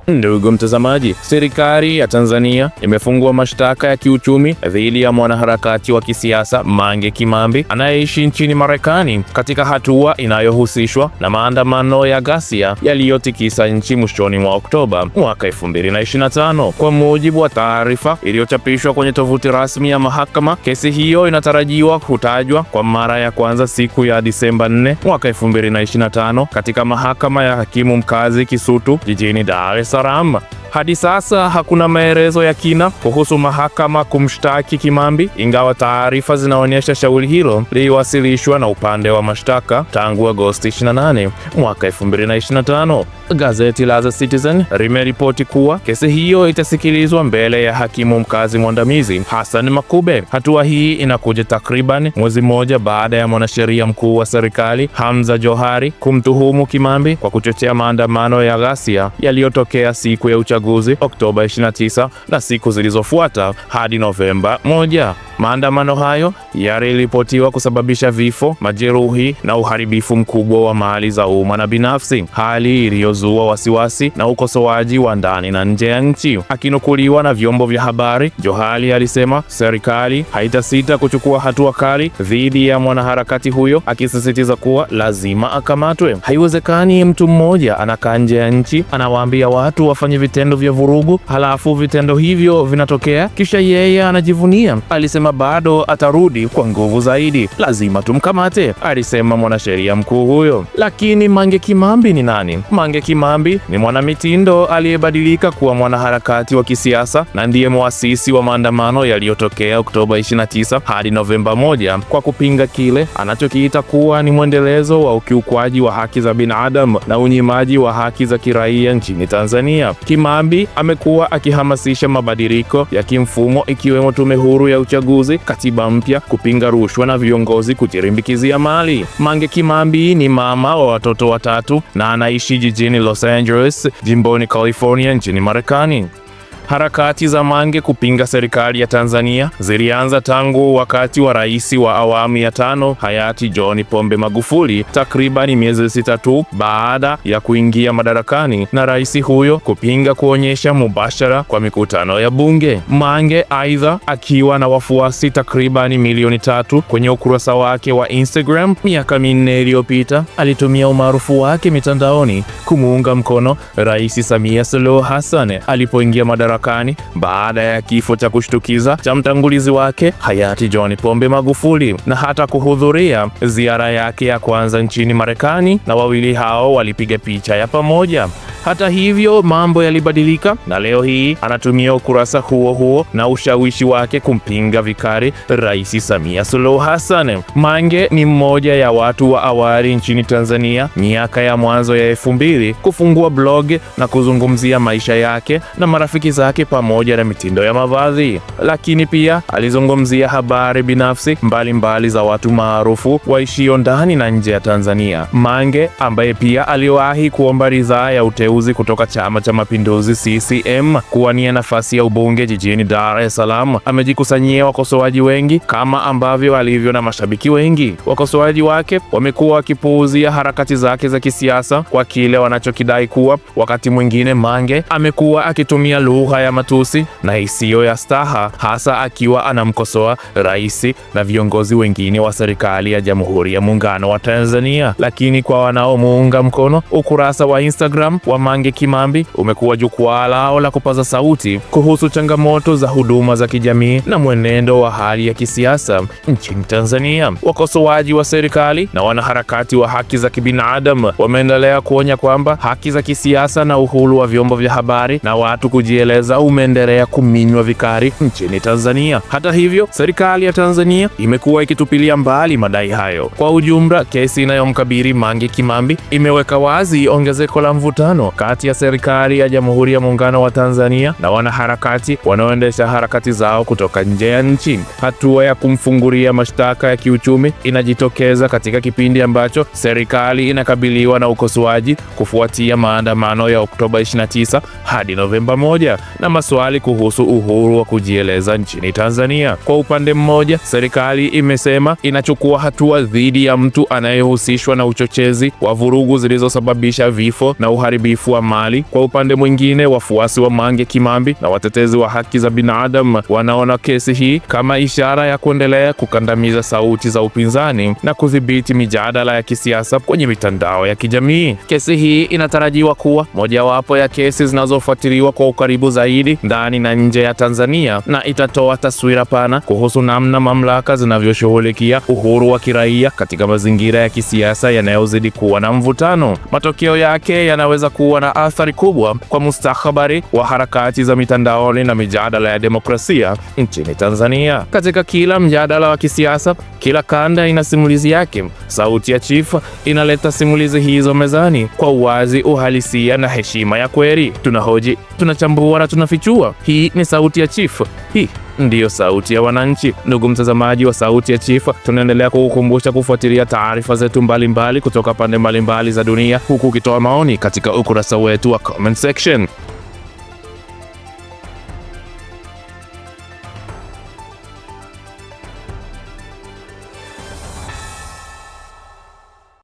Ndugu mtazamaji, serikali ya Tanzania imefungua mashtaka ya kiuchumi dhidi ya mwanaharakati wa kisiasa Mange Kimambi anayeishi nchini Marekani katika hatua inayohusishwa na maandamano ya ghasia yaliyotikisa nchi mwishoni mwa Oktoba mwaka 2025. Kwa mujibu wa taarifa iliyochapishwa kwenye tovuti rasmi ya mahakama, kesi hiyo inatarajiwa kutajwa kwa mara ya kwanza siku ya Disemba 4 mwaka 2025 katika mahakama ya hakimu mkazi Kisutu jijini Dar es Salaam. Hadi sasa hakuna maelezo ya kina kuhusu mahakama kumshtaki Kimambi, ingawa taarifa zinaonyesha shauri hilo liliwasilishwa na upande wa mashtaka tangu Agosti 28 mwaka 2025. Gazeti la The Citizen limeripoti kuwa kesi hiyo itasikilizwa mbele ya hakimu mkazi mwandamizi Hassan Makube. Hatua hii inakuja takriban mwezi mmoja baada ya mwanasheria mkuu wa serikali Hamza Johari kumtuhumu Kimambi kwa kuchochea maandamano ya ghasia yaliyotokea siku ya uchaguzi Oktoba 29 na siku zilizofuata hadi Novemba 1. Maandamano hayo yaliripotiwa kusababisha vifo, majeruhi na uharibifu mkubwa wa mali za umma na binafsi, hali iliyozua wasiwasi na ukosoaji wa ndani na nje ya nchi. Akinukuliwa na vyombo vya habari, Johari alisema serikali haitasita kuchukua hatua kali dhidi ya mwanaharakati huyo, akisisitiza kuwa lazima akamatwe. Haiwezekani mtu mmoja anakaa nje ya nchi, anawaambia watu wafanye vitendo vya vurugu, halafu vitendo hivyo vinatokea kisha yeye anajivunia. Alisema bado atarudi kwa nguvu zaidi. Lazima tumkamate, alisema mwanasheria mkuu huyo. Lakini Mange Kimambi ni nani? Mange Kimambi ni mwanamitindo aliyebadilika kuwa mwanaharakati wa kisiasa na ndiye muasisi wa maandamano yaliyotokea Oktoba 29 hadi Novemba 1 kwa kupinga kile anachokiita kuwa ni mwendelezo wa ukiukwaji wa haki za binadamu na unyimaji wa haki za kiraia nchini Tanzania. Kimambi amekuwa akihamasisha mabadiliko ya kimfumo, ikiwemo tume huru ya uchaguzi, katiba mpya, kupinga rushwa na viongozi kujirimbikizia mali. Mange Kimambi ni mama wa watoto watatu na anaishi jijini Los Angeles, jimboni California nchini Marekani. Harakati za Mange kupinga serikali ya Tanzania zilianza tangu wakati wa rais wa awamu ya 5 hayati John Pombe Magufuli, takriban miezi 6 tu baada ya kuingia madarakani na rais huyo kupinga kuonyesha mubashara kwa mikutano ya bunge. Mange, aidha, akiwa na wafuasi takriban milioni 3 kwenye ukurasa wake wa Instagram miaka 4 iliyopita, alitumia umaarufu wake mitandaoni kumuunga mkono Rais Samia Suluhu Hassan alipoingia madarakani baada ya kifo cha kushtukiza cha mtangulizi wake hayati John Pombe Magufuli, na hata kuhudhuria ziara yake ya kwanza nchini Marekani, na wawili hao walipiga picha ya pamoja. Hata hivyo, mambo yalibadilika na leo hii anatumia ukurasa huo huo na ushawishi wake kumpinga vikali Rais Samia Suluhu Hassan. Mange ni mmoja ya watu wa awali nchini Tanzania miaka ya mwanzo ya 2000 kufungua blog na kuzungumzia maisha yake na marafiki zake pamoja na mitindo ya mavazi, lakini pia alizungumzia habari binafsi mbalimbali za watu maarufu waishio ndani na nje ya Tanzania. Mange, ambaye pia aliwahi kuomba ridhaa ya uteuzi kutoka Chama cha Mapinduzi CCM kuwania nafasi ya ubunge jijini Dar es Salaam, amejikusanyia wakosoaji wengi kama ambavyo alivyo na mashabiki wengi. Wakosoaji wake wamekuwa wakipuuzia harakati zake za kisiasa kwa kile wanachokidai kuwa wakati mwingine Mange amekuwa akitumia lugha ya matusi na isiyo ya staha, hasa akiwa anamkosoa rais na viongozi wengine wa serikali ya Jamhuri ya Muungano wa Tanzania. Lakini kwa wanaomuunga mkono, ukurasa wa Instagram wa Mange Kimambi umekuwa jukwaa lao la kupaza sauti kuhusu changamoto za huduma za kijamii na mwenendo wa hali ya kisiasa nchini Tanzania. Wakosoaji wa serikali na wanaharakati wa haki za kibinadamu wameendelea kuonya kwamba haki za kisiasa na uhuru wa vyombo vya habari na watu kujieleza umeendelea kuminywa vikali nchini Tanzania. Hata hivyo, serikali ya Tanzania imekuwa ikitupilia mbali madai hayo. Kwa ujumla, kesi inayomkabili Mange Kimambi imeweka wazi ongezeko la mvutano kati ya serikali ya Jamhuri ya Muungano wa Tanzania na wanaharakati wanaoendesha harakati zao kutoka nje ya nchi. Hatua ya kumfungulia mashtaka ya kiuchumi inajitokeza katika kipindi ambacho serikali inakabiliwa na ukosoaji kufuatia maandamano ya Oktoba 29 hadi Novemba 1 na maswali kuhusu uhuru wa kujieleza nchini Tanzania. Kwa upande mmoja, serikali imesema inachukua hatua dhidi ya mtu anayehusishwa na uchochezi wa vurugu zilizosababisha vifo na uharibifu uharibifu wa mali. Kwa upande mwingine, wafuasi wa Mange Kimambi na watetezi wa haki za binadamu wanaona kesi hii kama ishara ya kuendelea kukandamiza sauti za upinzani na kudhibiti mijadala ya kisiasa kwenye mitandao ya kijamii. Kesi hii inatarajiwa kuwa mojawapo ya kesi zinazofuatiliwa kwa ukaribu zaidi ndani na nje ya Tanzania, na itatoa taswira pana kuhusu namna mamlaka zinavyoshughulikia uhuru wa kiraia katika mazingira ya kisiasa yanayozidi kuwa na mvutano. Matokeo yake yanaweza kuwa na athari kubwa kwa mustakabali wa harakati za mitandaoni na mijadala ya demokrasia nchini Tanzania. Katika kila mjadala wa kisiasa, kila kanda ina simulizi yake. Sauti ya Chief inaleta simulizi hizo mezani kwa uwazi, uhalisia na heshima ya kweli. Tunahoji, tunachambua na tunafichua. Hii ni Sauti ya Chief. Hii ndiyo sauti ya wananchi. Ndugu mtazamaji wa Sauti ya Chief, tunaendelea kukukumbusha kufuatilia taarifa zetu mbalimbali kutoka pande mbalimbali za dunia, huku ukitoa maoni katika ukurasa wetu wa comment section.